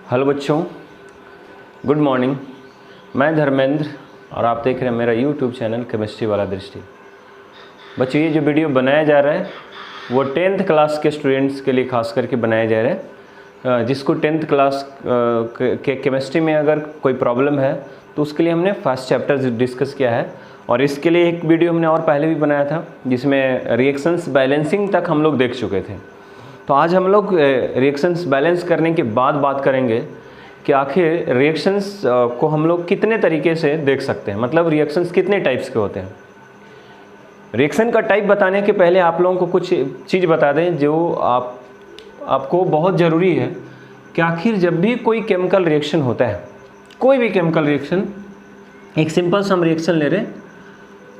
Hello बच्चों, good morning. मैं धर्मेंद्र और आप देख रहे हैं मेरा यूट्यूब चैनल केमिस्ट्री वाला दृष्टि। बच्चों, ये जो वीडियो बनाया जा रहा है वो 10th क्लास के स्टूडेंट्स के लिए खास करके बनाया जा रहा है। जिसको 10th क्लास के केमिस्ट्री में अगर कोई प्रॉब्लम है तो उसके लिए हमने फर्स्ट चैप्टर डिस्कस किया है। और इसके लिए एक वीडियो हमने और पहले भी बनाया था जिसमें रिएक्शंस बैलेंसिंग तक हम लोग देख चुके थे। तो आज हम लोग रिएक्शंस बैलेंस करने के बाद बात करेंगे कि आखिर रिएक्शंस को हम लोग कितने तरीके से देख सकते हैं, मतलब रिएक्शंस कितने टाइप्स के होते हैं। रिएक्शन का टाइप बताने के पहले आप लोगों को कुछ चीज़ बता दें जो आपको बहुत ज़रूरी है कि आखिर जब भी कोई केमिकल रिएक्शन होता है, कोई भी केमिकल रिएक्शन, एक सिंपल सा हम रिएक्शन ले रहे हैं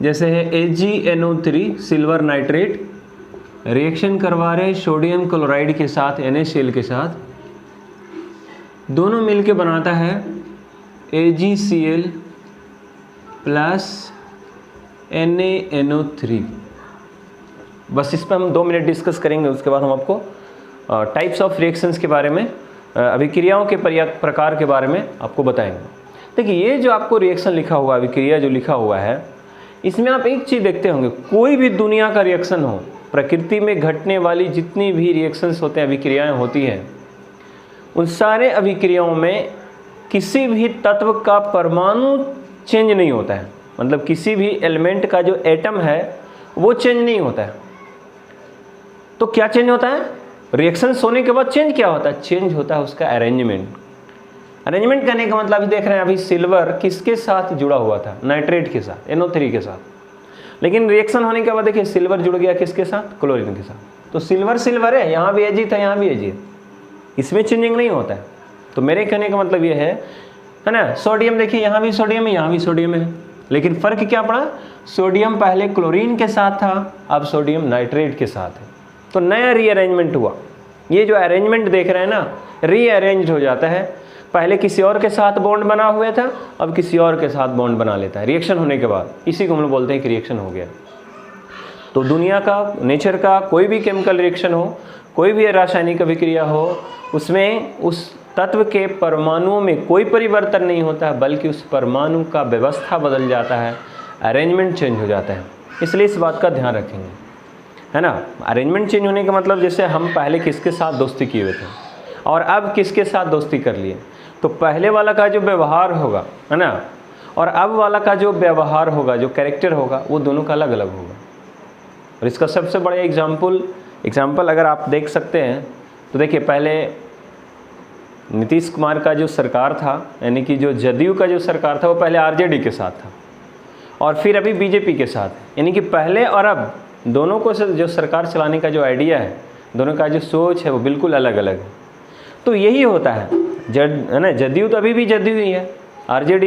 जैसे है AgNO3 सिल्वर नाइट्रेट रिएक्शन करवा रहे सोडियम क्लोराइड के साथ NaCl के साथ, दोनों मिलके बनाता है AgCl प्लस NaNO3। बस इस पर हम 2 मिनट डिस्कस करेंगे, उसके बाद हम आपको टाइप्स ऑफ रिएक्शंस के बारे में, अभिक्रियाओं के प्रकार के बारे में आपको बताएंगे। देखिए, ये जो आपको रिएक्शन लिखा हुआ, अभिक्रिया जो लिखा हुआ है, इसमें आप एक चीज़ देखते होंगे, कोई भी दुनिया का रिएक्शन हो, प्रकृति में घटने वाली जितनी भी रिएक्शंस होते हैं, अभिक्रियाएं होती हैं, उन सारे अभिक्रियाओं में किसी भी तत्व का परमाणु चेंज नहीं होता है। मतलब किसी भी एलिमेंट का जो एटम है वो चेंज नहीं होता है। तो क्या चेंज होता है? रिएक्शंस होने के बाद चेंज क्या होता है? चेंज होता है उसका अरेंजमेंट। अरेंजमेंट करने का मतलब देख रहे हैं अभी सिल्वर किसके साथ जुड़ा हुआ था? नाइट्रेट के साथ, NO3 के साथ। लेकिन रिएक्शन होने के बाद देखिए सिल्वर जुड़ गया किसके साथ? क्लोरीन के साथ। तो सिल्वर सिल्वर है, यहाँ भी Ag था, यहाँ भी Ag है, इसमें चेंजिंग नहीं होता है। तो मेरे कहने का मतलब ये है ना, सोडियम देखिए यहाँ भी सोडियम है, यहाँ भी सोडियम है, लेकिन फ़र्क क्या पड़ा? सोडियम पहले क्लोरीन के साथ था, अब सोडियम नाइट्रेट के साथ है। तो नया रीअरेंजमेंट हुआ। ये जो अरेंजमेंट देख रहे हैं ना, रीअरेंज हो जाता है। पहले किसी और के साथ बॉन्ड बना हुआ था, अब किसी और के साथ बॉन्ड बना लेता है रिएक्शन होने के बाद। इसी को हम लोग बोलते हैं कि रिएक्शन हो गया। तो दुनिया का, नेचर का कोई भी केमिकल रिएक्शन हो, कोई भी रासायनिक अभिक्रिया हो, उसमें उस तत्व के परमाणुओं में कोई परिवर्तन नहीं होता है, बल्कि उस परमाणु का व्यवस्था बदल जाता है, अरेंजमेंट चेंज हो जाता है। इसलिए इस बात का ध्यान रखेंगे, है ना। अरेंजमेंट चेंज होने का मतलब जैसे हम पहले किसके साथ दोस्ती किए हुए थे और अब किसके साथ दोस्ती कर लिए, तो पहले वाला का जो व्यवहार होगा, है ना, और अब वाला का जो व्यवहार होगा, जो कैरेक्टर होगा, वो दोनों का अलग अलग होगा। और इसका सबसे बड़ा एग्जाम्पल अगर आप देख सकते हैं तो देखिए, पहले नीतीश कुमार का जो सरकार था, यानी कि जो जदयू का जो सरकार था, वो पहले RJD के साथ था और फिर अभी BJP के साथ। यानी कि पहले और अब दोनों को जो सरकार चलाने का जो आइडिया है, दोनों का जो सोच है, वो बिल्कुल अलग अलग है। तो यही होता है, है ना। जदयू तो अभी भी जदयू ही है, RJD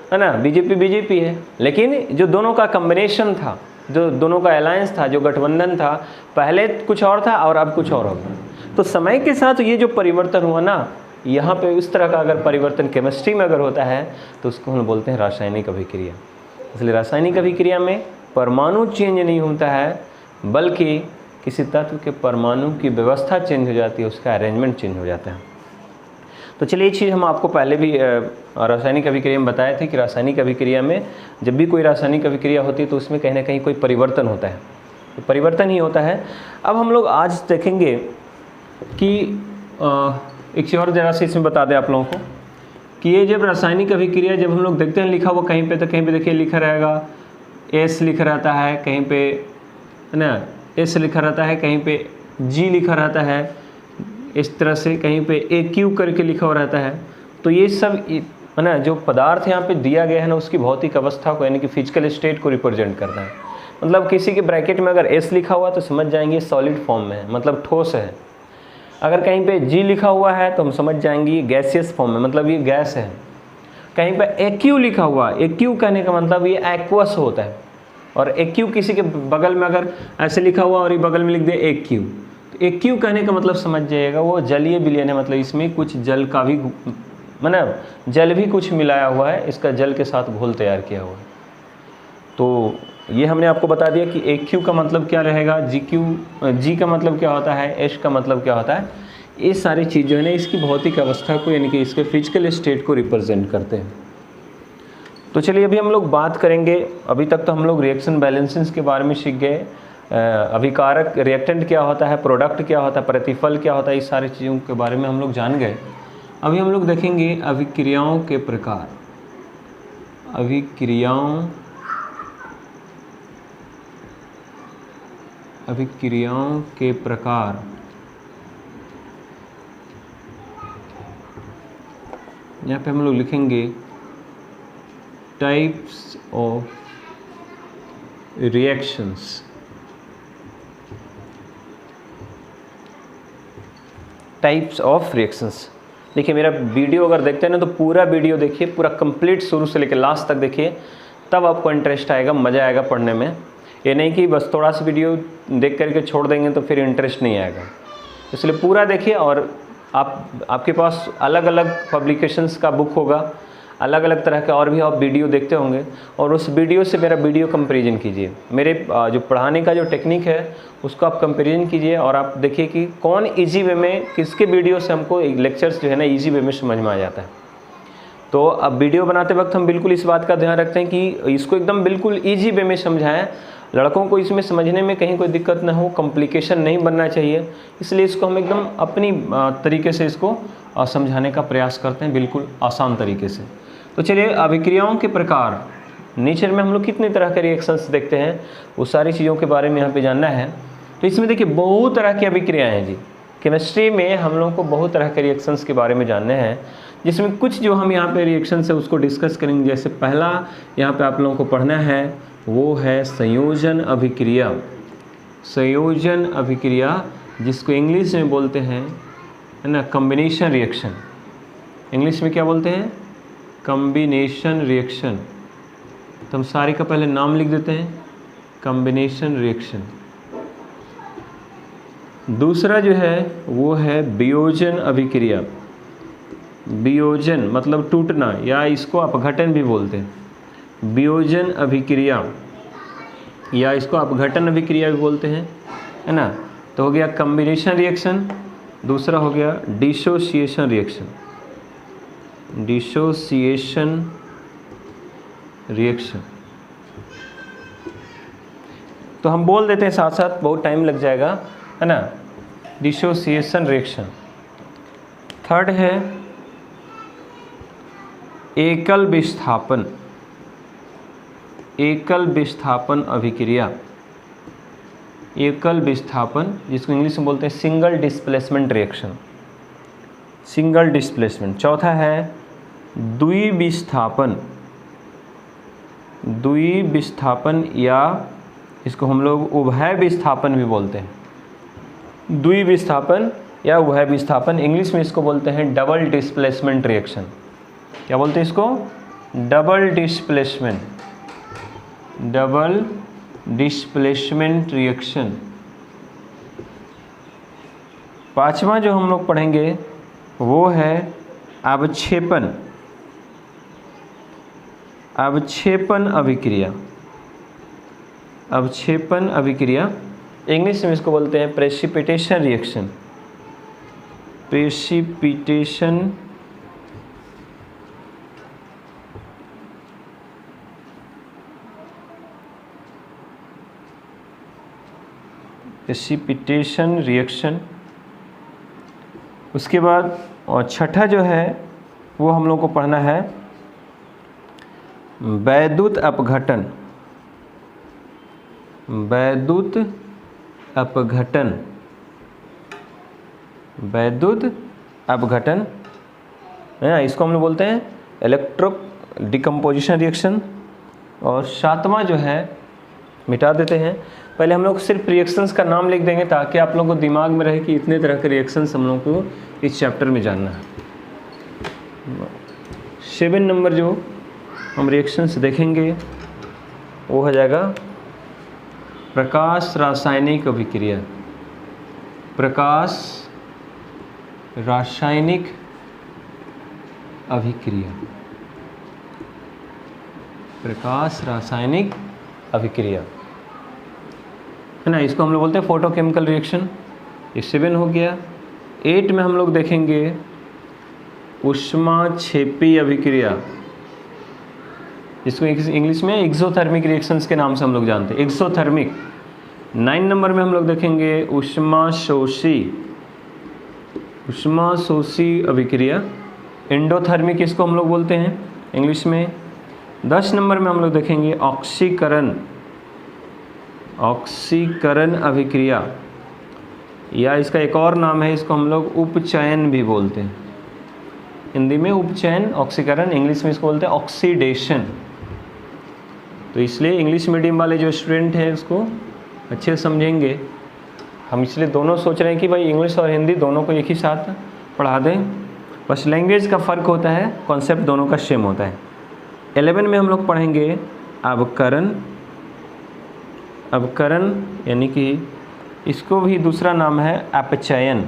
है ना, BJP है। लेकिन जो दोनों का कम्बिनेशन था, जो दोनों का अलायंस था, जो गठबंधन था, पहले कुछ और था और अब कुछ और होगा। तो समय के साथ ये जो परिवर्तन हुआ ना, यहाँ पे इस तरह का अगर परिवर्तन केमिस्ट्री में अगर होता है तो उसको हम बोलते हैं रासायनिक अभिक्रिया। इसलिए रासायनिक अभिक्रिया में परमाणु चेंज नहीं होता है, बल्कि किसी तत्व के परमाणु की व्यवस्था चेंज हो जाती है, उसका अरेंजमेंट चेंज हो जाता है। तो चलिए, ये चीज़ हम आपको पहले भी रासायनिक अभिक्रिया में बताए थे कि रासायनिक अभिक्रिया में जब भी कोई रासायनिक अभिक्रिया होती है तो उसमें कहीं ना कहीं कोई परिवर्तन होता है, तो परिवर्तन ही होता है। अब हम लोग आज देखेंगे कि एक चीज़ और ज़रा से इसमें बता दें आप लोगों को कि ये जब रासायनिक अभिक्रिया जब हम लोग देखते हैं लिखा हुआ कहीं पे, तो कहीं पे देखिए लिखा रहेगा S लिखा रहता है, कहीं पे, है ना, S लिखा रहता है, कहीं पे G लिखा रहता है, इस तरह से कहीं पे AQ करके लिखा हुआ रहता है। तो ये सब, है ना, जो पदार्थ यहाँ पे दिया गया है ना, उसकी भौतिक अवस्था को, यानी कि फिजिकल स्टेट को रिप्रेजेंट करता है। मतलब किसी के ब्रैकेट में अगर S लिखा हुआ तो समझ जाएंगे सॉलिड फॉर्म में है, मतलब ठोस है। अगर कहीं पे G लिखा हुआ है तो हम समझ जाएंगे गैसियस फॉर्म में, मतलब ये गैस है। कहीं पे AQ लिखा हुआ, AQ कहने का मतलब ये एक्वस होता है। और AQ किसी के बगल में अगर ऐसे लिखा हुआ और ये बगल में लिख दे AQ, तो AQ कहने का मतलब समझ जाइएगा वो जलीय विलयन है, मतलब इसमें कुछ जल का भी, मतलब जल भी कुछ मिलाया हुआ है, इसका जल के साथ घोल तैयार किया हुआ है। तो ये हमने आपको बता दिया कि AQ का मतलब क्या रहेगा, G का मतलब क्या होता है, H का मतलब क्या होता है। ये सारी चीज़ जो है ना इसकी भौतिक अवस्था को यानी कि इसके फिजिकल स्टेट को रिप्रेजेंट करते हैं। तो चलिए अभी हम लोग बात करेंगे, अभी तक तो हम लोग रिएक्शन बैलेंसेस के बारे में सीख गए, अभिकारक रिएक्टेंट क्या होता है, प्रोडक्ट क्या होता है, प्रतिफल क्या होता है, इस सारी चीज़ों के बारे में हम लोग जान गए। अभी हम लोग देखेंगे अभिक्रियाओं के प्रकार। अभिक्रियाओं के प्रकार। यहाँ पे हम लोग लिखेंगे types of reactions. Types of reactions. देखिए मेरा वीडियो अगर देखते हैं ना तो पूरा वीडियो देखिए, पूरा कंप्लीट शुरू से लेकर लास्ट तक देखिए, तब आपको इंटरेस्ट आएगा, मज़ा आएगा पढ़ने में। ये नहीं कि बस थोड़ा सा वीडियो देख करके छोड़ देंगे तो फिर इंटरेस्ट नहीं आएगा। इसलिए पूरा देखिए। और आपके पास अलग अलग पब्लिकेशंस का बुक होगा, अलग अलग तरह के और भी आप वीडियो देखते होंगे, और उस वीडियो से मेरा वीडियो कंपैरिजन कीजिए। मेरे जो पढ़ाने का जो टेक्निक है उसको आप कंपैरिजन कीजिए और आप देखिए कि कौन इजी वे में, किसके वीडियो से हमको लेक्चर्स जो है ना इजी वे में समझ में आ जाता है। तो अब वीडियो बनाते वक्त हम बिल्कुल इस बात का ध्यान रखते हैं कि इसको एकदम बिल्कुल ईजी वे में समझाएं, लड़कों को इसमें समझने में कहीं कोई दिक्कत ना हो, कॉम्प्लिकेशन नहीं बनना चाहिए। इसलिए इसको हम एकदम अपनी तरीके से इसको समझाने का प्रयास करते हैं, बिल्कुल आसान तरीके से। तो चलिए अभिक्रियाओं के प्रकार। नेचर में हम लोग कितने तरह के रिएक्शंस देखते हैं, वो सारी चीज़ों के बारे में यहाँ पे जानना है। तो इसमें देखिए बहुत तरह की अभिक्रियाएँ हैं जी। केमिस्ट्री में हम लोग को बहुत तरह के रिएक्शंस के बारे में जानने हैं, जिसमें कुछ जो हम यहाँ पे रिएक्शंस है उसको डिस्कस करेंगे। जैसे पहला यहाँ पे आप लोगों को पढ़ना है वो है संयोजन अभिक्रिया। संयोजन अभिक्रिया, जिसको इंग्लिश में बोलते हैं है ना कॉम्बिनेशन रिएक्शन। इंग्लिश में क्या बोलते हैं? Combination reaction. तो हम सारे का पहले नाम लिख देते हैं, कॉम्बिनेशन रिएक्शन। दूसरा जो है वो है वियोजन अभिक्रिया। वियोजन मतलब टूटना, या इसको अपघटन भी बोलते हैं। वियोजन अभिक्रिया या इसको अपघटन अभिक्रिया भी बोलते हैं, है ना। तो हो गया कॉम्बिनेशन रिएक्शन। दूसरा हो गया डिसोसिएशन रिएक्शन। डिसोसिएशन रिएक्शन तो हम बोल देते हैं साथ साथ, बहुत टाइम लग जाएगा, है ना। Dissociation reaction. थर्ड है एकल विस्थापन। एकल विस्थापन अभिक्रिया। एकल विस्थापन, जिसको इंग्लिश में बोलते हैं single displacement reaction. Single displacement. चौथा है द्विविस्थापन। द्विविस्थापन या इसको हम लोग उभय विस्थापन भी बोलते हैं। द्विविस्थापन या उभय विस्थापन, इंग्लिश में इसको बोलते हैं डबल डिस्प्लेसमेंट रिएक्शन। क्या बोलते हैं इसको? Double displacement. Double displacement reaction. पांचवा जो हम लोग पढ़ेंगे वो है अवक्षेपण। अवक्षेपण अभिक्रिया। अवक्षेपण अभिक्रिया, इंग्लिश में इसको बोलते हैं precipitation reaction. Precipitation precipitation reaction. उसके बाद और छठा जो है वो हम लोग को पढ़ना है वैद्युत अपघटन। वैद्युत अपघटन। वैद्युत अपघटन है ना, इसको हम लोग बोलते हैं इलेक्ट्रो डिकम्पोजिशन रिएक्शन। और सातवां जो है मिटा देते हैं, पहले हम लोग सिर्फ रिएक्शंस का नाम लिख देंगे ताकि आप लोगों को दिमाग में रहे कि इतने तरह के रिएक्शंस हम लोग को इस चैप्टर में जानना है। 7 नंबर जो हम रिएक्शंस देखेंगे वो हो जाएगा प्रकाश रासायनिक अभिक्रिया। प्रकाश रासायनिक अभिक्रिया। प्रकाश रासायनिक अभिक्रिया, है ना, इसको हम लोग बोलते हैं फोटोकेमिकल रिएक्शन। ये 7 हो गया। 8 में हम लोग देखेंगे ऊष्माक्षेपी अभिक्रिया, इसको इंग्लिश में एक्सोथर्मिक रिएक्शंस के नाम से हम लोग जानते हैं, एक्सोथर्मिक। 9 नंबर में हम लोग देखेंगे ऊष्माशोषी अभिक्रिया, एंडोथर्मिक इसको हम लोग बोलते हैं इंग्लिश में। 10 नंबर में हम लोग देखेंगे ऑक्सीकरण अभिक्रिया, या इसका एक और नाम है, इसको हम लोग उपचयन भी बोलते हैं। हिंदी में उपचयन, ऑक्सीकरण, इंग्लिश में इसको बोलते हैं ऑक्सीडेशन। तो इसलिए इंग्लिश मीडियम वाले जो स्टूडेंट हैं इसको अच्छे से समझेंगे। हम इसलिए दोनों सोच रहे हैं कि भाई इंग्लिश और हिंदी दोनों को एक ही साथ पढ़ा दें, बस लैंग्वेज का फ़र्क होता है, कॉन्सेप्ट दोनों का सेम होता है। 11 में हम लोग पढ़ेंगे अवकरण, यानी कि इसको भी दूसरा नाम है अपचयन।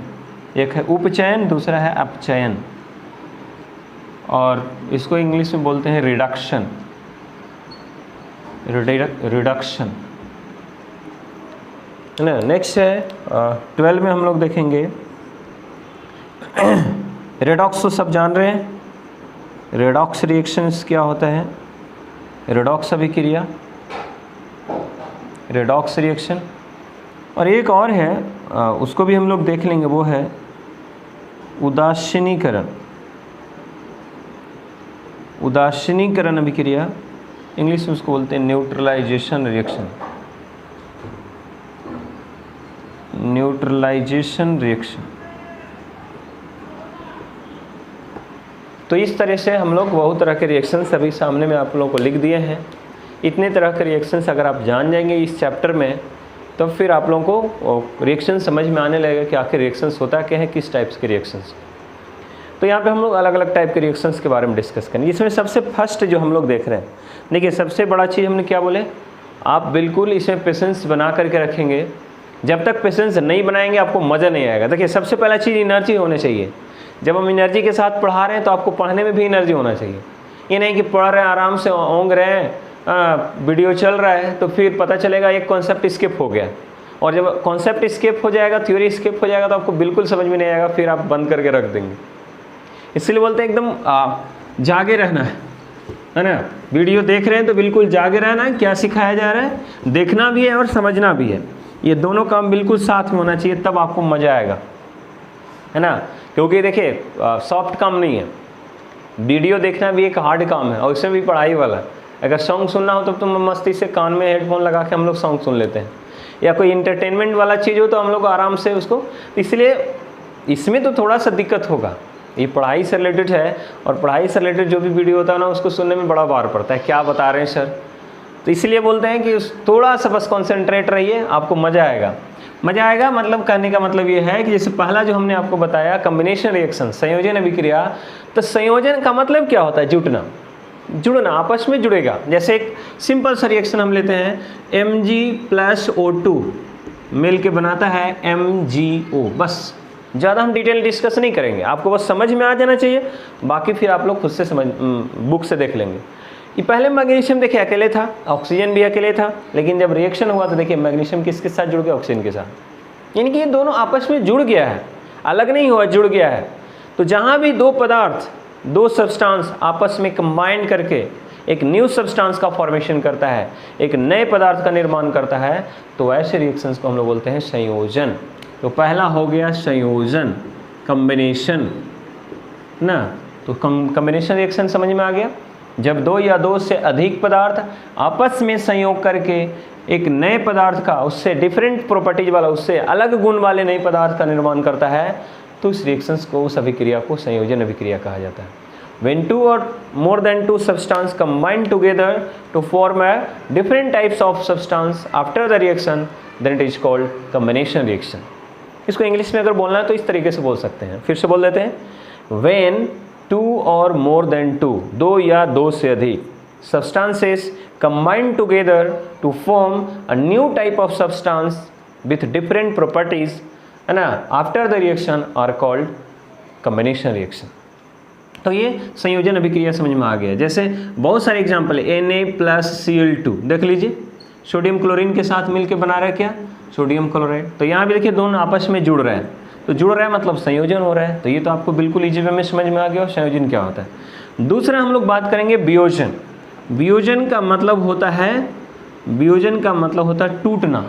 एक है उपचयन, दूसरा है अपचयन, और इसको इंग्लिश में बोलते हैं रिडक्शन। है ना। नेक्स्ट है 12 में हम लोग देखेंगे रेडॉक्स, तो सब जान रहे हैं, रेडॉक्स रिएक्शंस क्या होता है, रेडॉक्स अभिक्रिया, रेडॉक्स रिएक्शन। और एक और है उसको भी हम लोग देख लेंगे, वो है उदासीनीकरण अभिक्रिया, इंग्लिश में उसको बोलते हैं न्यूट्रलाइजेशन रिएक्शन। तो इस तरह से हम लोग बहुत तरह के रिएक्शंस अभी सामने में आप लोगों को लिख दिए हैं। इतने तरह के रिएक्शंस अगर आप जान जाएंगे इस चैप्टर में, तो फिर आप लोगों को रिएक्शन समझ में आने लगेगा कि आखिर रिएक्शंस होता क्या है, किस टाइप्स के रिएक्शंस। तो यहाँ पे हम लोग अलग अलग टाइप के रिएक्शंस के बारे में डिस्कस करेंगे। इसमें सबसे फर्स्ट जो हम लोग देख रहे हैं, देखिए सबसे बड़ा चीज़ हमने क्या बोले, आप बिल्कुल इसमें पेशेंस बना करके रखेंगे। जब तक पेशेंस नहीं बनाएंगे आपको मज़ा नहीं आएगा। देखिए सबसे पहला चीज़ एनर्जी होनी चाहिए। जब हम एनर्जी के साथ पढ़ा रहे हैं तो आपको पढ़ने में भी एनर्जी होना चाहिए। ये नहीं कि पढ़ रहे हैं आराम से ओंग रहे हैं, वीडियो चल रहा है तो फिर पता चलेगा एक कॉन्सेप्ट स्किप हो गया, और जब कॉन्सेप्ट स्किप हो जाएगा, थ्योरी स्किप हो जाएगा, तो आपको बिल्कुल समझ में नहीं आएगा, फिर आप बंद करके रख देंगे। इसलिए बोलते हैं एकदम जागे रहना है ना। वीडियो देख रहे हैं तो बिल्कुल जागे रहना है, क्या सिखाया जा रहा है देखना भी है और समझना भी है। ये दोनों काम बिल्कुल साथ में होना चाहिए, तब आपको मज़ा आएगा, है ना। क्योंकि देखिए सॉफ्ट काम नहीं है, वीडियो देखना भी एक हार्ड काम है, और उसमें भी पढ़ाई वाला है। अगर सॉन्ग सुनना हो तो मस्ती से कान में हेडफोन लगा के हम लोग सॉन्ग सुन लेते हैं, या कोई इंटरटेनमेंट वाला चीज़ हो तो हम लोग आराम से उसको, इसलिए इसमें तो थोड़ा सा दिक्कत होगा। ये पढ़ाई से रिलेटेड है, और पढ़ाई से रिलेटेड जो भी वीडियो होता है ना, उसको सुनने में बड़ा बार पड़ता है, क्या बता रहे हैं सर। तो इसलिए बोलते हैं कि थोड़ा सा बस कॉन्सेंट्रेट रहिए, आपको मज़ा आएगा। मज़ा आएगा मतलब कहने का मतलब ये है कि जैसे पहला जो हमने आपको बताया कम्बिनेशन रिएक्शन, संयोजन अभिक्रिया, तो संयोजन का मतलब क्या होता है, जुड़ना, आपस में जुड़ेगा। जैसे एक सिंपल सा रिएक्शन हम लेते हैं, Mg+O2 मिल के बनाता है MgO। बस ज़्यादा हम डिटेल डिस्कस नहीं करेंगे, आपको बस समझ में आ जाना चाहिए, बाकी फिर आप लोग खुद से बुक से देख लेंगे। ये पहले मैग्नीशियम देखिए अकेले था, ऑक्सीजन भी अकेले था, लेकिन जब रिएक्शन हुआ तो देखिए मैग्नीशियम किसके साथ जुड़ गया, ऑक्सीजन के साथ। यानी कि ये दोनों आपस में जुड़ गया है, अलग नहीं हुआ, जुड़ गया है। तो जहाँ भी दो पदार्थ, दो सब्सटेंस आपस में कंबाइन करके एक न्यू सब्सटेंस का फॉर्मेशन करता है, एक नए पदार्थ का निर्माण करता है, तो ऐसे रिएक्शंस को हम लोग बोलते हैं संयोजन। तो पहला हो गया संयोजन, कॉम्बिनेशन ना। तो कॉम्बिनेशन रिएक्शन समझ में आ गया, जब दो या दो से अधिक पदार्थ आपस में संयोग करके एक नए पदार्थ का, उससे डिफरेंट प्रॉपर्टीज वाला, उससे अलग गुण वाले नए पदार्थ का निर्माण करता है, तो उस रिएक्शंस को, उस अभिक्रिया को संयोजन अभिक्रिया कहा जाता है। When two or more than two substances combine together to form a different types of substance after the reaction, then it is called combination reaction. इसको इंग्लिश में अगर बोलना है तो इस तरीके से बोल सकते हैं, फिर से बोल देते हैं, when two or more than two, दो या दो से अधिक substances combine together to form a new type of substance with different properties, है ना, after the reaction are called combination reaction. तो ये संयोजन अभिक्रिया समझ में आ गया। जैसे बहुत सारे एग्जाम्पल है, Na+Cl2 देख लीजिए, सोडियम क्लोरीन के साथ मिलकर बना रहा है क्या, सोडियम क्लोराइड। तो यहाँ भी देखिए दोनों आपस में जुड़ रहे हैं, तो जुड़ रहा है मतलब संयोजन हो रहा है। तो ये तो आपको बिल्कुल इजी वे में समझ में आ गया और संयोजन क्या होता है। दूसरा हम लोग बात करेंगे वियोजन। वियोजन का मतलब होता है टूटना।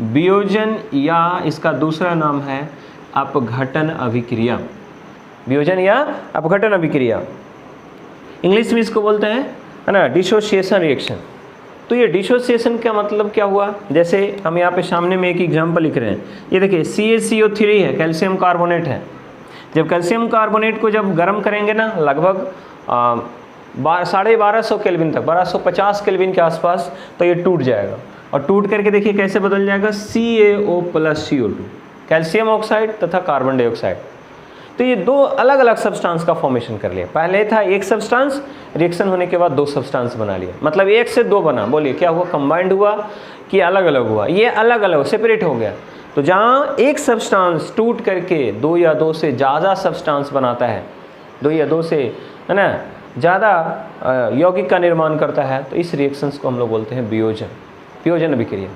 वियोजन या इसका दूसरा नाम है अपघटन अभिक्रिया। वियोजन या अपघटन अभिक्रिया, इंग्लिश में इसको बोलते हैं, है ना, डिसोसिएशन रिएक्शन। तो ये डिसोसिएशन का मतलब क्या हुआ, जैसे हम यहाँ पे सामने में एक एग्जांपल लिख रहे हैं। ये देखिए CaCO3 है, कैल्शियम कार्बोनेट है। जब कैल्शियम कार्बोनेट को जब गर्म करेंगे ना, लगभग 1250 केल्विन तक, 1250 केल्विन के आसपास, तो ये टूट जाएगा। और टूट करके देखिए कैसे बदल जाएगा, CaO+CO2, कैल्शियम ऑक्साइड तथा कार्बन डाइऑक्साइड। तो ये दो अलग अलग सब्सटेंस का फॉर्मेशन कर लिया। पहले था एक सब्सटेंस, रिएक्शन होने के बाद दो सब्सटेंस बना लिया, मतलब एक से दो बना। बोलिए क्या हुआ, कंबाइंड हुआ कि अलग अलग हुआ? ये अलग अलग सेपरेट हो गया। तो जहाँ एक सब्सटेंस टूट करके दो या दो से ज़्यादा सब्सटेंस बनाता है, दो या दो से, है ना, ज़्यादा यौगिक का निर्माण करता है, तो इस रिएक्शंस को हम लोग बोलते हैं वियोजन, वियोजन अभिक्रिया।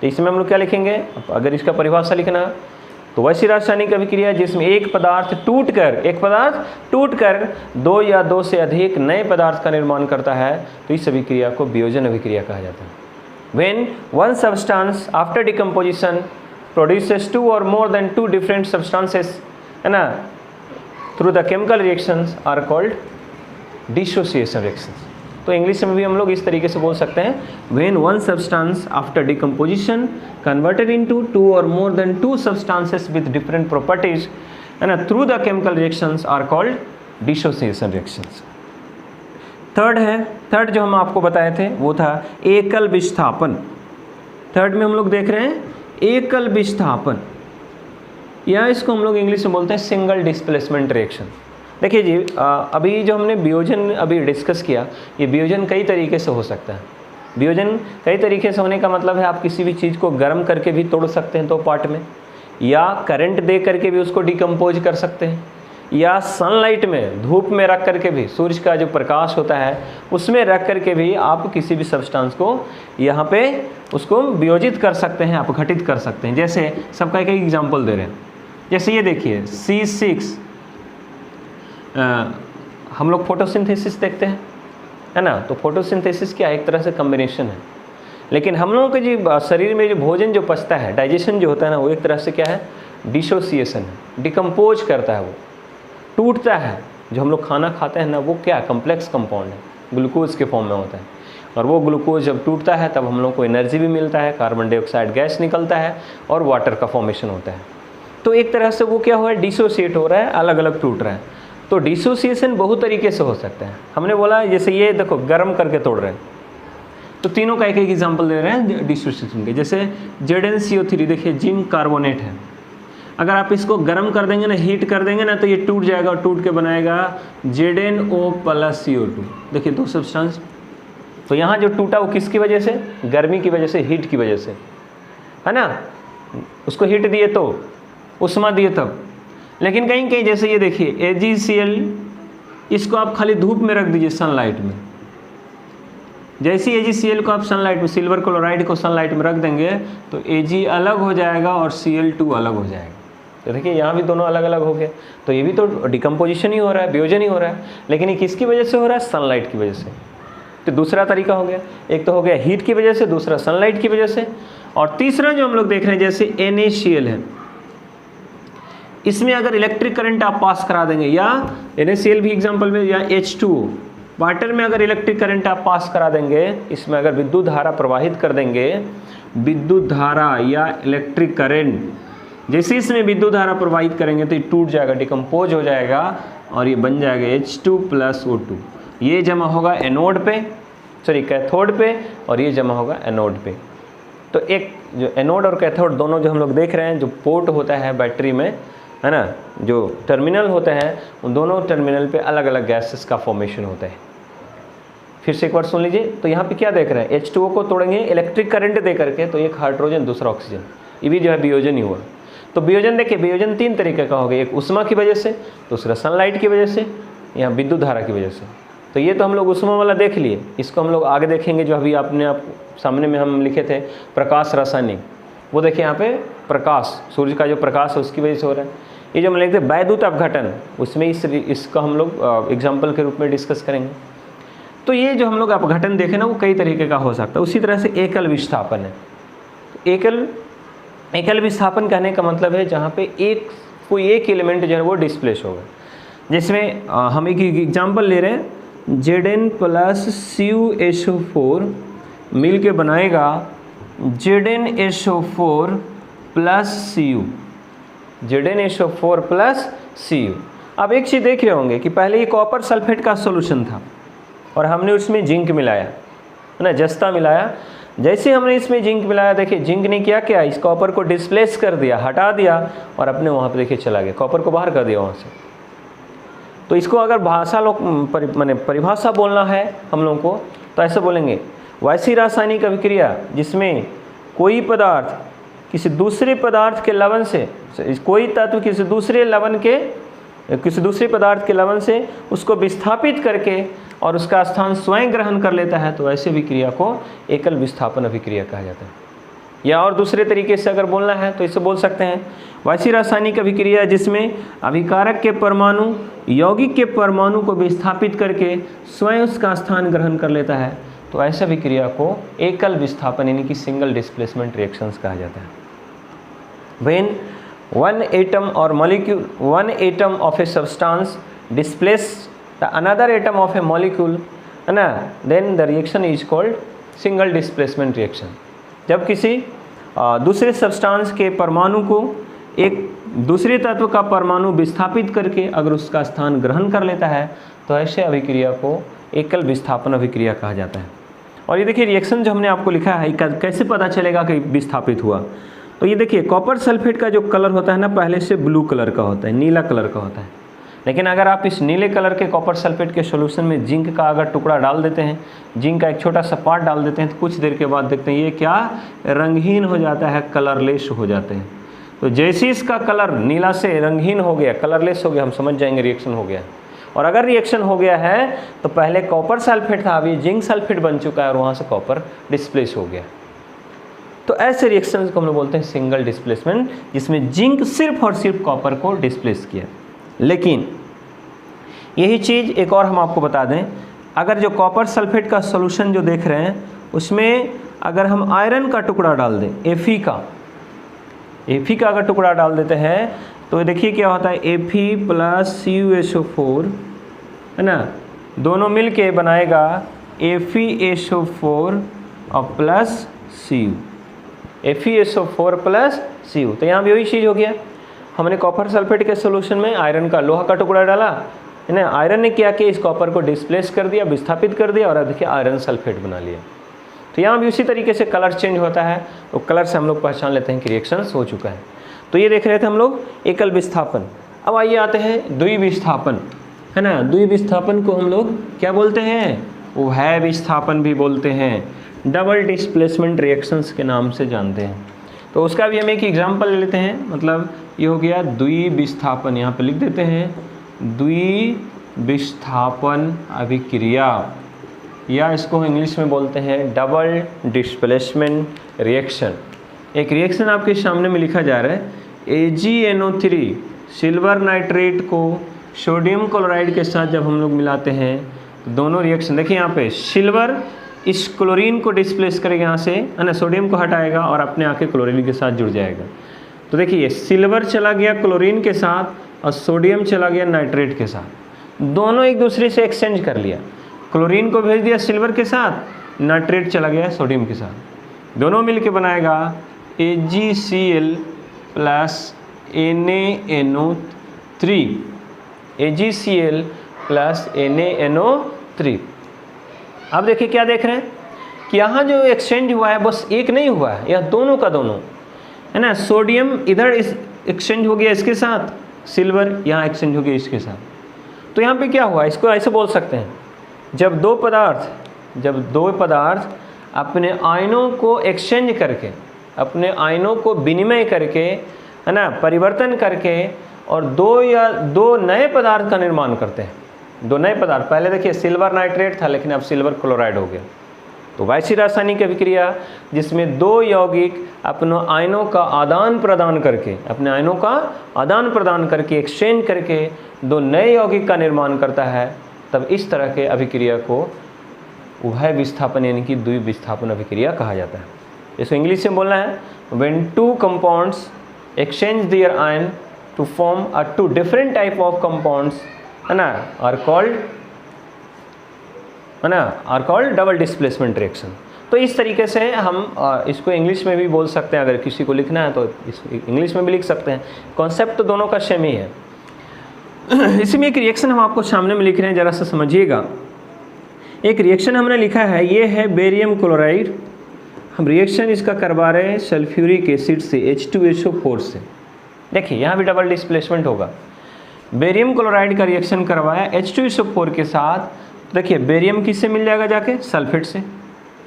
तो इसमें हम लोग क्या लिखेंगे, अगर इसका परिभाषा लिखना, तो वैसी रासायनिक अभिक्रिया जिसमें एक पदार्थ टूट कर दो या दो से अधिक नए पदार्थ का निर्माण करता है, तो इस अभिक्रिया को वियोजन अभिक्रिया कहा जाता है। When one substance after decomposition produces two or more than two different substances, है ना, through the chemical reactions are called dissociation reactions। तो इंग्लिश में भी हम लोग इस तरीके से बोल सकते हैं, when one substance after decomposition converted into two or more than two substances with different properties, है ना, through the chemical reactions are called dissociation reactions। Third जो हम आपको बताए थे वो था एकल विस्थापन। थर्ड में हम लोग देख रहे हैं एकल विस्थापन, या इसको हम लोग इंग्लिश में बोलते हैं सिंगल डिस्प्लेसमेंट रिएक्शन। देखिए जी, अभी जो हमने वियोजन अभी डिस्कस किया, ये वियोजन कई तरीके से हो सकता है। वियोजन कई तरीके से होने का मतलब है आप किसी भी चीज़ को गर्म करके भी तोड़ सकते हैं दो पार्ट में, या करंट दे करके भी उसको डिकम्पोज कर सकते हैं, या सनलाइट में, धूप में रख करके भी, सूर्य का जो प्रकाश होता है उसमें रख करके भी आप किसी भी सब्सटेंस को यहाँ पे उसको वियोजित कर सकते हैं, अपघटित कर सकते हैं। जैसे सबका एक एग्जांपल दे रहे हैं, जैसे ये देखिए C6, हम लोग फोटोसिंथेसिस देखते हैं, है ना। तो फोटोसिंथेसिस क्या एक तरह से कम्बिनेशन है, लेकिन हम लोगों के जो शरीर में जो भोजन जो पचता है, डाइजेशन जो होता है ना, वो एक तरह से क्या है, डिसोसिएशन है, डिकम्पोज करता है, वो टूटता है। जो हम लोग खाना खाते हैं ना, वो क्या कम्प्लेक्स कंपाउंड है, ग्लूकोज के फॉर्म में होता है, और वो ग्लूकोज जब टूटता है तब हम लोग को एनर्जी भी मिलता है, कार्बन डाइऑक्साइड गैस निकलता है और वाटर का फॉर्मेशन होता है। तो एक तरह से वो क्या हुआ है, डिसोसिएट हो रहा है, अलग अलग टूट रहा है। तो डिसोसिएशन बहुत तरीके से हो सकता है। हमने बोला जैसे ये देखो गर्म करके तोड़ रहे हैं, तो तीनों का एक एक एग्जाम्पल दे रहे हैं डिसोसिएशन के। जैसे ZnCO3 देखिए जिंक कार्बोनेट है, अगर आप इसको गर्म कर देंगे ना, हीट कर देंगे ना, तो ये टूट जाएगा और टूट के बनाएगा ZnO+CO2। देखिए दो सब्सटेंस। तो यहाँ जो टूटा वो किसकी वजह से, गर्मी की वजह से, हीट की वजह से, है ना। उसको हीट दिए तो, उष्मा दिए तब। लेकिन कहीं कहीं जैसे ये देखिए AgCl, इसको आप खाली धूप में रख दीजिए, सनलाइट में। जैसे AgCl को आप सनलाइट में, सिल्वर क्लोराइड को सनलाइट में रख देंगे, तो Ag अलग हो जाएगा और Cl2 अलग हो जाएगा। तो देखिए यहाँ भी दोनों अलग अलग हो गए। तो ये भी तो डिकम्पोजिशन ही हो रहा है, वियोजन ही हो रहा है, लेकिन ये किसकी वजह से हो रहा है, सनलाइट की वजह से। तो दूसरा तरीका हो गया, एक तो हो गया हीट की वजह से, दूसरा सनलाइट की वजह से, और तीसरा जो हम लोग देख रहे हैं जैसे NaCl है, इसमें अगर इलेक्ट्रिक करंट आप पास करा देंगे, या NaCl भी एग्जाम्पल में, या H2O, वाटर में अगर इलेक्ट्रिक करंट आप पास करा देंगे, इसमें अगर विद्युत धारा प्रवाहित कर देंगे, विद्युत धारा या इलेक्ट्रिक करंट, जैसे इसमें विद्युत धारा प्रवाहित करेंगे तो ये टूट जाएगा, डिकम्पोज हो जाएगा, और ये बन जाएगा H2+O2। ये जमा होगा एनोड पे, सॉरी कैथोड पे, और ये जमा होगा एनोड पे। तो एक जो एनोड और कैथोड दोनों जो हम लोग देख रहे हैं, जो पोर्ट होता है बैटरी में, है ना, जो टर्मिनल होता है, उन दोनों टर्मिनल पे अलग अलग गैसेस का फॉर्मेशन होता है। फिर से एक बार सुन लीजिए। तो यहाँ पे क्या देख रहे हैं, H2O को तोड़ेंगे इलेक्ट्रिक करंट दे करके, तो एक हाइड्रोजन दूसरा ऑक्सीजन, ये भी जो है वियोजन ही हुआ। तो वियोजन देखिए, वियोजन तीन तरीके का हो गया, एक उष्मा की वजह से, दूसरा सनलाइट की वजह से, या विद्युत धारा की वजह से। तो ये तो हम लोग उष्मा वाला देख लिए, इसको हम लोग आगे देखेंगे, जो अभी आपने आप सामने में हम लिखे थे प्रकाश रासायनिक। वो देखिए यहाँ पे प्रकाश, सूर्य का जो प्रकाश है उसकी वजह से हो रहा है। ये जो हम लिखते हैं वैद्युत अपघटन, उसमें इसका हम लोग एग्जाम्पल के रूप में डिस्कस करेंगे। तो ये जो हम लोग अपघटन देखें ना, वो कई तरीके का हो सकता है। उसी तरह से एकल विस्थापन है। एकल विस्थापन कहने का मतलब है जहाँ पे कोई एक एलिमेंट जो है वो डिस्प्लेस होगा। जिसमें हम एक एग्जाम्पल ले रहे हैं, Zn प्लस CuSO4 मिल के बनाएगा ZnSO4 plus Cu, ZnSO4 plus Cu। अब एक चीज़ देख रहे होंगे कि पहले ये कॉपर सल्फेट का सॉल्यूशन था और हमने उसमें जिंक मिलाया, है ना, जस्ता मिलाया। जैसे हमने इसमें जिंक मिलाया, देखिए जिंक ने क्या इस कॉपर को डिस्प्लेस कर दिया, हटा दिया और अपने वहाँ पे देखिए चला गया, कॉपर को बाहर कर दिया वहाँ से। तो इसको अगर परिभाषा बोलना है हम लोगों को, तो ऐसे बोलेंगे, वैसी रासायनिक अभिक्रिया जिसमें कोई पदार्थ किसी दूसरे पदार्थ के लवण से, कोई तत्व किसी दूसरे पदार्थ के लवण से उसको विस्थापित करके और उसका स्थान स्वयं ग्रहण कर लेता है, तो ऐसे अभिक्रिया को एकल विस्थापन अभिक्रिया कहा जाता है। या और दूसरे तरीके से अगर बोलना है तो इसे बोल सकते हैं, वैसी रासायनिक अभिक्रिया जिसमें अभिकारक के परमाणु यौगिक के परमाणु को विस्थापित करके स्वयं उसका स्थान ग्रहण कर लेता है, तो ऐसे अभिक्रिया को एकल विस्थापन यानी कि सिंगल डिस्प्लेसमेंट रिएक्शंस कहा जाता है। When one atom of a substance displaces another atom of a molecule, है ना, then the reaction is called single displacement reaction। जब किसी दूसरे सब्सटेंस के परमाणु को एक दूसरे तत्व का परमाणु विस्थापित करके अगर उसका स्थान ग्रहण कर लेता है, तो ऐसे अभिक्रिया को एकल विस्थापन अभिक्रिया कहा जाता है। और ये देखिए रिएक्शन जो हमने आपको लिखा है, कैसे पता चलेगा कि विस्थापित हुआ। तो ये देखिए कॉपर सल्फेट का जो कलर होता है ना, पहले से ब्लू कलर का होता है, नीला कलर का होता है। लेकिन अगर आप इस नीले कलर के कॉपर सल्फेट के सॉल्यूशन में जिंक का अगर टुकड़ा डाल देते हैं, जिंक का एक छोटा सा पार्ट डाल देते हैं, तो कुछ देर के बाद देखते हैं ये क्या रंगहीन हो जाता है, कलरलेस हो जाते हैं। तो जैसे इसका कलर नीला से रंगहीन हो गया, कलरलेस हो गया, हम समझ जाएंगे रिएक्शन हो गया। और अगर रिएक्शन हो गया है तो पहले कॉपर सल्फेट था, अभी जिंक सल्फेट बन चुका है और वहाँ से कॉपर डिस्प्लेस हो गया। तो ऐसे रिएक्शंस को हम लोग बोलते हैं सिंगल डिस्प्लेसमेंट, जिसमें जिंक सिर्फ और सिर्फ कॉपर को डिस्प्लेस किया। लेकिन यही चीज़ एक और हम आपको बता दें, अगर जो कॉपर सल्फेट का सॉल्यूशन जो देख रहे हैं उसमें अगर हम आयरन का टुकड़ा डाल दें, Fe का अगर टुकड़ा डाल देते हैं, तो देखिए क्या होता है, Fe प्लस CuSO4, है ना, दोनों मिल के बनाएगा FeSO4 और plus Cu, FeSO4 plus Cu। तो यहाँ भी वही चीज़ हो गया, हमने कॉपर सल्फेट के सॉल्यूशन में आयरन का लोहा का टुकड़ा डाला, है ना, आयरन ने क्या किया, इस कॉपर को डिस्प्लेस कर दिया, विस्थापित कर दिया और अब देखिए आयरन सल्फेट बना लिया। तो यहाँ भी उसी तरीके से कलर चेंज होता है, तो कलर से हम लोग पहचान लेते हैं कि रिएक्शंस हो चुका है। तो ये देख रहे थे हम लोग एकल विस्थापन। अब आइए आते हैं द्विविस्थापन, है ना। द्विविस्थापन को हम लोग क्या बोलते हैं, उभय विस्थापन भी बोलते हैं, डबल डिस्प्लेसमेंट रिएक्शंस के नाम से जानते हैं। तो उसका भी हम एक एग्जाम्पल ले लेते हैं, मतलब ये हो गया द्विविस्थापन, यहाँ पे लिख देते हैं द्विविस्थापन अभिक्रिया, या इसको इंग्लिश में बोलते हैं डबल डिस्प्लेसमेंट रिएक्शन। एक रिएक्शन आपके सामने में लिखा जा रहा है, AgNO3 सिल्वर नाइट्रेट को सोडियम क्लोराइड के साथ जब हम लोग मिलाते हैं, तो दोनों रिएक्शन देखिए यहाँ पे सिल्वर इस क्लोरीन को डिस्प्लेस करेगा यहाँ से, है ना, सोडियम को हटाएगा और अपने आके क्लोरीन के साथ जुड़ जाएगा। तो देखिए सिल्वर चला गया क्लोरीन के साथ और सोडियम चला गया नाइट्रेट के साथ, दोनों एक दूसरे से एक्सचेंज कर लिया, क्लोरीन को भेज दिया सिल्वर के साथ, नाइट्रेट चला गया सोडियम के साथ, दोनों मिलके बनाएगा AgCl plus NaNO3, AgCl plus NaNO3। अब देखिए क्या देख रहे हैं कि यहाँ जो एक्सचेंज हुआ है बस एक नहीं हुआ है, यह दोनों का दोनों, है ना, सोडियम इधर इस एक्सचेंज हो गया इसके साथ, सिल्वर यहाँ एक्सचेंज हो गया इसके साथ। तो यहाँ पे क्या हुआ, इसको ऐसे बोल सकते हैं, जब दो पदार्थ अपने आयनों को एक्सचेंज करके, अपने आयनों को विनिमय करके, है ना, परिवर्तन करके और दो नए पदार्थ का निर्माण करते हैं। दो नए पदार्थ, पहले देखिए सिल्वर नाइट्रेट था लेकिन अब सिल्वर क्लोराइड हो गया, तो वैसी रासायनिक अभिक्रिया जिसमें दो यौगिक अपने आयनों का आदान प्रदान करके एक्सचेंज करके दो नए यौगिक का निर्माण करता है, तब इस तरह के अभिक्रिया को उभय विस्थापन यानी कि द्विविस्थापन अभिक्रिया कहा जाता है। इसको इंग्लिश में बोलना है when two compounds exchange their ion to form a two different type of compounds है ना are called double displacement reaction। तो इस तरीके से हम इसको इंग्लिश में भी बोल सकते हैं, अगर किसी को लिखना है तो इंग्लिश में भी लिख सकते हैं। कॉन्सेप्ट तो दोनों का सेम ही है। इसमें एक रिएक्शन हम आपको सामने में लिख रहे हैं, ज़रा सा समझिएगा। एक रिएक्शन हमने लिखा है, ये है बेरियम क्लोराइड। हम रिएक्शन इसका करवा रहे हैं सल्फ्यूरिक एसिड से H2SO4 से। देखिए यहाँ भी डबल डिस्प्लेसमेंट होगा। बेरियम क्लोराइड का रिएक्शन करवाया H2SO4 के साथ। देखिए बेरियम किससे मिल जाएगा, जाके सल्फेट से,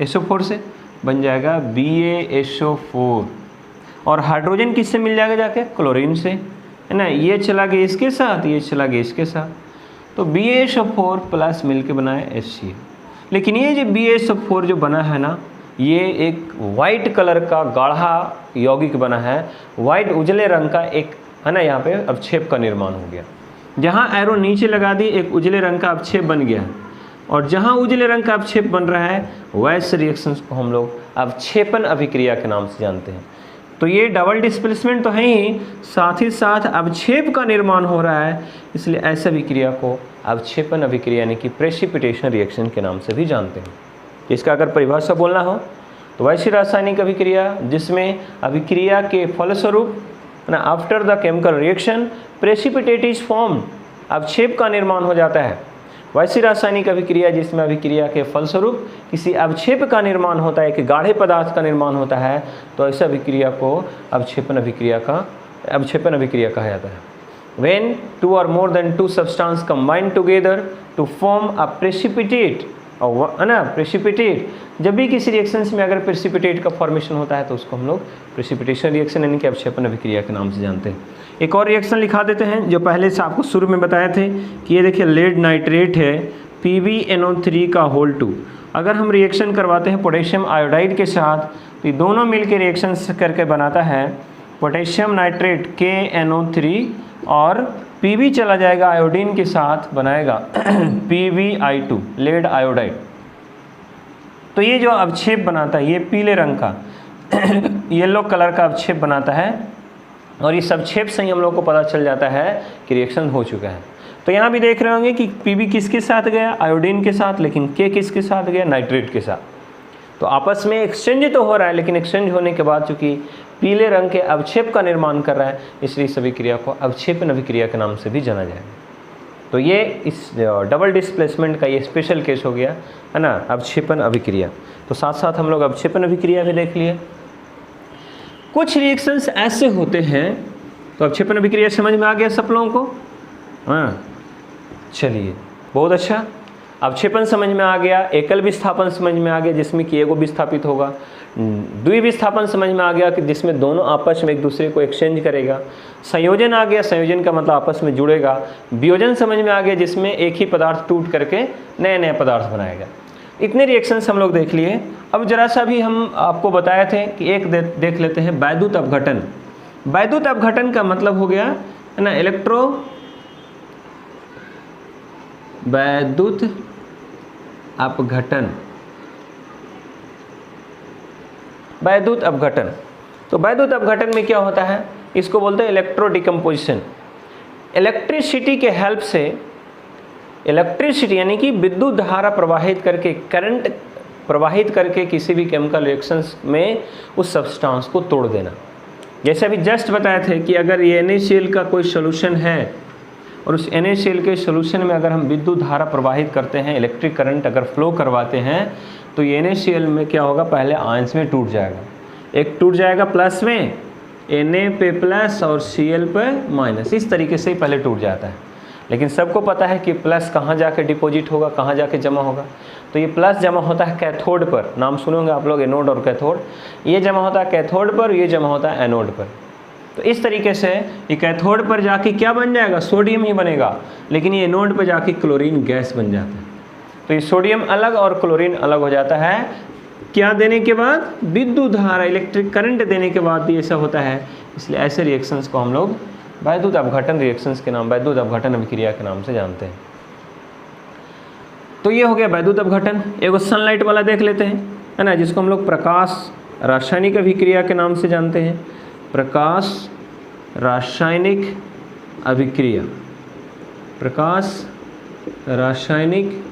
SO4 से बन जाएगा BaSO4। और हाइड्रोजन किससे मिल जाएगा, जाके क्लोरीन से, है ना। ये चला गया इसके साथ, ये चला गया इसके साथ, तो BaSO4 प्लस मिल के बना है HCl। लेकिन ये जो BaSO4 जो बना है ना, ये एक वाइट कलर का गाढ़ा यौगिक बना है, वाइट उजले रंग का एक, है ना। यहाँ पे अवक्षेप का निर्माण हो गया। जहाँ एरो नीचे लगा दी एक उजले रंग का अवक्षेप बन गया, और जहाँ उजले रंग का अवक्षेप बन रहा है वैसे रिएक्शंस को हम लोग अवक्षेपन अभिक्रिया के नाम से जानते हैं। तो ये डबल डिस्प्लेसमेंट तो है ही, साथ ही साथ अवक्षेप का निर्माण हो रहा है, इसलिए ऐसे अभिक्रिया को अवक्षेपन अभिक्रिया यानी कि प्रेसिपिटेशन रिएक्शन के नाम से भी जानते हैं। इसका अगर परिभाषा बोलना हो तो वैसी रासायनिक अभिक्रिया जिसमें अभिक्रिया के फलस्वरूप ना after the chemical reaction precipitate is form, अवक्षेप का निर्माण हो जाता है। वैसी रासायनिक अभिक्रिया जिसमें अभिक्रिया के फलस्वरूप किसी अवक्षेप का निर्माण होता है, एक गाढ़े पदार्थ का निर्माण होता है, तो ऐसा अभिक्रिया को अवक्षेपन अभिक्रिया कहा जाता है। When two or more than two substances combine together to form a precipitate, है ना, प्रेसिपिटेट, जब भी किसी रिएक्शंस में अगर प्रेसिपिटेट का फॉर्मेशन होता है तो उसको हम लोग प्रेसिपिटेशन रिएक्शन यानी कि अवक्षेपन अभिक्रिया के नाम से जानते हैं। एक और रिएक्शन लिखा देते हैं जो पहले से आपको शुरू में बताए थे कि ये देखिए लेड नाइट्रेट है PbNO3 का होल 2। अगर हम रिएक्शन करवाते हैं पोटेशियम आयोडाइड के साथ तो ये दोनों मिल के रिएक्शन करके बनाता है पोटेशियम नाइट्रेट KNO3, और Pb चला जाएगा आयोडीन के साथ बनाएगा PbI2 लेड आयोडाइड। तो ये जो अवक्षेप बनाता है ये पीले रंग का येलो कलर का अवक्षेप बनाता है, और इस अवक्षेप से ही हम लोग को पता चल जाता है कि रिएक्शन हो चुका है। तो यहाँ भी देख रहे होंगे कि Pb किसके साथ गया, आयोडीन के साथ, लेकिन K किसके साथ गया, नाइट्रेट के साथ। तो आपस में एक्सचेंज तो हो रहा है, लेकिन एक्सचेंज होने के बाद चूँकि पीले रंग के अवक्षेप का निर्माण कर रहा है, इसलिए इस अभिक्रिया को अवक्षेपन अभिक्रिया के नाम से भी जाना जाएगा। तो ये इस डबल डिस्प्लेसमेंट का ये स्पेशल केस हो गया, है ना, अवक्षेपन अभिक्रिया। तो साथ साथ हम लोग अवक्षेपन अभिक्रिया भी देख लिए। कुछ रिएक्शंस ऐसे होते हैं, तो अवक्षेपन अभिक्रिया समझ में आ गया सब लोगों को, हाँ चलिए बहुत अच्छा। अवक्षेपन समझ में आ गया, एकल विस्थापन समझ में आ गया जिसमें कि एगो विस्थापित होगा, द्विविस्थापन समझ में आ गया कि जिसमें दोनों आपस में एक दूसरे को एक्सचेंज करेगा, संयोजन आ गया, संयोजन का मतलब आपस में जुड़ेगा, वियोजन समझ में आ गया जिसमें एक ही पदार्थ टूट करके नए नए पदार्थ बनाएगा। इतने रिएक्शंस हम लोग देख लिए। अब जरा सा भी हम आपको बताए थे कि एक देख लेते हैं वैद्युत अपघटन। वैद्युत अपघटन का मतलब हो गया, है ना, वैद्युत अपघटन। वैद्युत अपघटन, तो वैद्युत अपघटन में क्या होता है, इसको बोलते हैं इलेक्ट्रो डिकम्पोजिशन। इलेक्ट्रिसिटी के हेल्प से, इलेक्ट्रिसिटी यानी कि विद्युत धारा प्रवाहित करके, करंट प्रवाहित करके किसी भी केमिकल रिएक्शंस में उस सब्सटेंस को तोड़ देना। जैसे अभी जस्ट बताए थे कि अगर ये NaCl का कोई सोल्यूशन है और उस NaCl के सोल्यूशन में अगर हम विद्युत धारा प्रवाहित करते हैं, इलेक्ट्रिक करंट अगर फ्लो करवाते हैं, तो ये NaCl में क्या होगा, पहले आयंस में टूट जाएगा। एक टूट जाएगा प्लस में, Na पे प्लस और Cl पे माइनस, इस तरीके से ही पहले टूट जाता है। लेकिन सबको पता है कि प्लस कहाँ जाके डिपॉजिट होगा, कहाँ जाके जमा होगा। तो ये प्लस जमा होता है कैथोड पर, नाम सुनोगे आप लोग एनोड और कैथोड। ये जमा होता है कैथोड पर, ये जमा होता है एनोड पर। तो इस तरीके से ये कैथोड पर जाके क्या बन जाएगा, सोडियम ही बनेगा, लेकिन ये एनोड पर जाके क्लोरीन गैस बन जाता है। तो ये सोडियम अलग और क्लोरीन अलग हो जाता है क्या देने के बाद? विद्युत धारा, इलेक्ट्रिक करंट देने के बाद भी ऐसा होता है। इसलिए ऐसे रिएक्शंस को हम लोग वैद्युत अपघटन रिएक्शंस के नाम, वैद्युत अपघटन अभिक्रिया के नाम से जानते हैं। तो ये हो गया वैद्युत अपघटन। एगो सनलाइट वाला देख लेते हैं, है ना, जिसको हम लोग प्रकाश रासायनिक अभिक्रिया के नाम से जानते हैं। प्रकाश रासायनिक अभिक्रिया, प्रकाश रासायनिक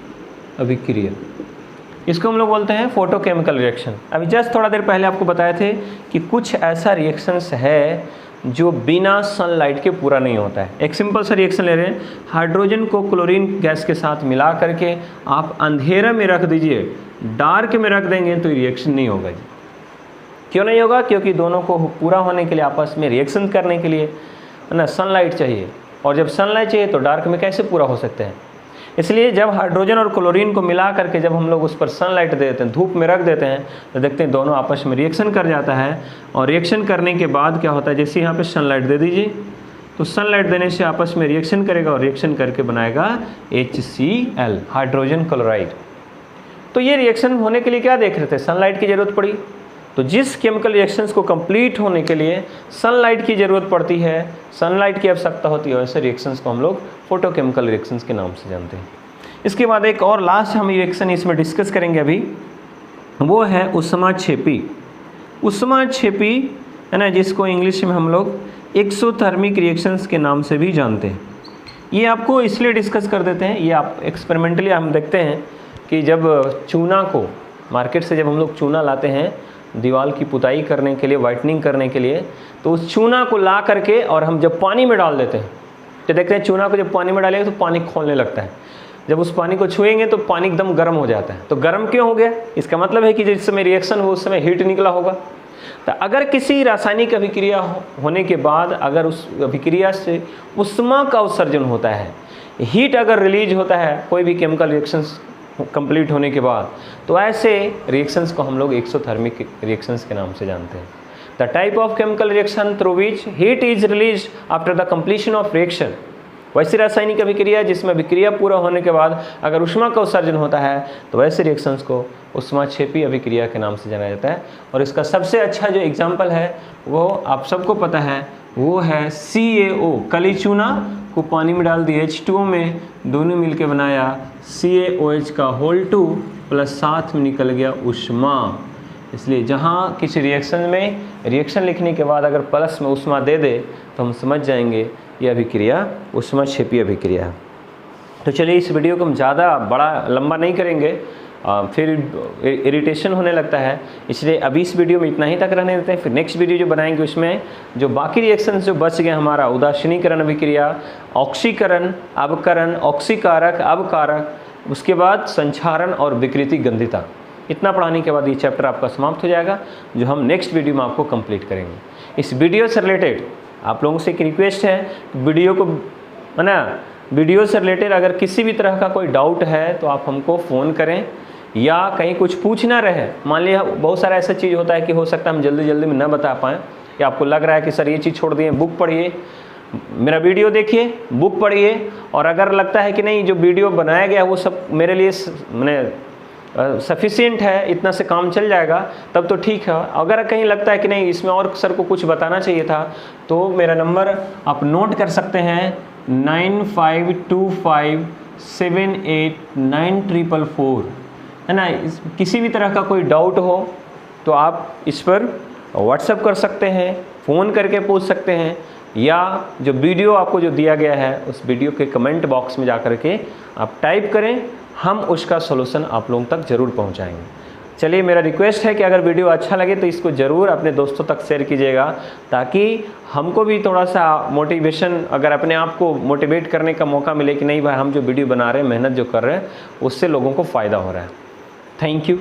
अभिक्रिया, इसको हम लोग बोलते हैं फोटोकेमिकल रिएक्शन। अभी जस्ट थोड़ा देर पहले आपको बताए थे कि कुछ ऐसा रिएक्शंस है जो बिना सनलाइट के पूरा नहीं होता है। एक सिंपल सा रिएक्शन ले रहे हैं, हाइड्रोजन को क्लोरीन गैस के साथ मिला करके आप अंधेरे में रख दीजिए, डार्क में रख देंगे तो रिएक्शन नहीं होगा जी। क्यों नहीं होगा? क्योंकि दोनों को पूरा होने के लिए, आपस में रिएक्शन करने के लिए, है ना, सनलाइट चाहिए, और जब सनलाइट चाहिए तो डार्क में कैसे पूरा हो सकते हैं। इसलिए जब हाइड्रोजन और क्लोरीन को मिला करके जब हम लोग उस पर सनलाइट दे देते हैं, धूप में रख देते हैं, तो देखते हैं दोनों आपस में रिएक्शन कर जाता है। और रिएक्शन करने के बाद क्या होता है, जैसे यहाँ पे सनलाइट दे दीजिए तो सनलाइट देने से आपस में रिएक्शन करेगा और रिएक्शन करके बनाएगा HCl, हाइड्रोजन क्लोराइड। तो ये रिएक्शन होने के लिए क्या देख रहे थे? सनलाइट की ज़रूरत पड़ी। तो जिस केमिकल रिएक्शंस को कंप्लीट होने के लिए सनलाइट की ज़रूरत पड़ती है, सनलाइट की आवश्यकता होती है, वैसे रिएक्शंस को हम लोग फोटोकेमिकल रिएक्शंस के नाम से जानते हैं। इसके बाद एक और लास्ट हम रिएक्शन इसमें डिस्कस करेंगे अभी, वो है ऊष्माक्षेपी। ऊष्माक्षेपी, है ना, जिसको इंग्लिश में हम लोग एक्सोथर्मिक रिएक्शंस के नाम से भी जानते हैं। ये आपको इसलिए डिस्कस कर देते हैं, ये आप एक्सपेरिमेंटली हम देखते हैं कि जब चूना को मार्केट से जब हम लोग चूना लाते हैं दीवार की पुताई करने के लिए, वाइटनिंग करने के लिए, तो उस चूना को ला करके और हम जब पानी में डाल देते हैं तो देखते हैं चूना को जब पानी में डालेंगे तो पानी खोलने लगता है। जब उस पानी को छुएंगे तो पानी एकदम गर्म हो जाता है। तो गर्म क्यों हो गया? इसका मतलब है कि जिस समय रिएक्शन हो उस समय हीट निकला होगा। तो अगर किसी रासायनिक अभिक्रिया होने के बाद अगर उस अभिक्रिया से ऊष्मा का उत्सर्जन होता है, हीट अगर रिलीज होता है कोई भी केमिकल रिएक्शंस कंप्लीट होने के बाद, तो ऐसे रिएक्शंस को हम लोग एक्सोथर्मिक रिएक्शंस के नाम से जानते हैं। The type of chemical reaction through which heat is release after the completion of reaction. वैसी रासायनिक अभिक्रिया जिसमें अभिक्रिया पूरा होने के बाद अगर ऊष्मा का उत्सर्जन होता है, तो वैसे रिएक्शंस को ऊष्माक्षेपी अभिक्रिया के नाम से जाना जाता है। और इसका सबसे अच्छा जो एग्जाम्पल है वो आप सबको पता है, वो है CaO। कली चूना को पानी में डाल दिए, H2O में, दोनों मिलके बनाया CaOH का होल 2 प्लस साथ में निकल गया ऊष्मा। इसलिए जहाँ किसी रिएक्शन में रिएक्शन लिखने के बाद अगर प्लस में ऊष्मा दे दे तो हम समझ जाएंगे ये अभिक्रिया ऊष्माक्षेपी अभिक्रिया है। तो चलिए इस वीडियो को हम ज़्यादा बड़ा लंबा नहीं करेंगे, फिर इरिटेशन होने लगता है, इसलिए अभी इस वीडियो में इतना ही तक रहने देते हैं। फिर नेक्स्ट वीडियो जो बनाएंगे उसमें जो बाकी रिएक्शंस जो बच गए हमारा, उदासीनीकरण अभिक्रिया, ऑक्सीकरण, अवकरण, ऑक्सीकारक, अवकारक, उसके बाद संक्षारण और विकृति गंधिता, इतना पढ़ाने के बाद ये चैप्टर आपका समाप्त हो जाएगा, जो हम नेक्स्ट वीडियो में आपको कंप्लीट करेंगे। इस वीडियो से रिलेटेड आप लोगों से एक रिक्वेस्ट है, वीडियो को, है ना, वीडियो से रिलेटेड अगर किसी भी तरह का कोई डाउट है तो आप हमको फ़ोन करें, या कहीं कुछ पूछना रहे, मान लिया बहुत सारा ऐसा चीज़ होता है कि हो सकता है हम जल्दी जल्दी में न बता पाएँ, या आपको लग रहा है कि सर ये चीज़ छोड़ दिए, बुक पढ़िए, मेरा वीडियो देखिए, बुक पढ़िए, और अगर लगता है कि नहीं जो वीडियो बनाया गया वो सब मेरे लिए मैंने सफिशिएंट है, इतना से काम चल जाएगा, तब तो ठीक है। अगर कहीं लगता है कि नहीं इसमें और सर को कुछ बताना चाहिए था, तो मेरा नंबर आप नोट कर सकते हैं 9525789444, है ना। किसी भी तरह का कोई डाउट हो तो आप इस पर व्हाट्सएप कर सकते हैं, फ़ोन करके पूछ सकते हैं, या जो वीडियो आपको जो दिया गया है उस वीडियो के कमेंट बॉक्स में जा कर के आप टाइप करें, हम उसका सॉल्यूशन आप लोगों तक ज़रूर पहुंचाएंगे। चलिए मेरा रिक्वेस्ट है कि अगर वीडियो अच्छा लगे तो इसको ज़रूर अपने दोस्तों तक शेयर कीजिएगा, ताकि हमको भी थोड़ा सा मोटिवेशन, अगर अपने आप को मोटिवेट करने का मौका मिले कि नहीं भाई हम जो वीडियो बना रहे हैं, मेहनत जो कर रहे हैं, उससे लोगों को फ़ायदा हो रहा है। Thank you.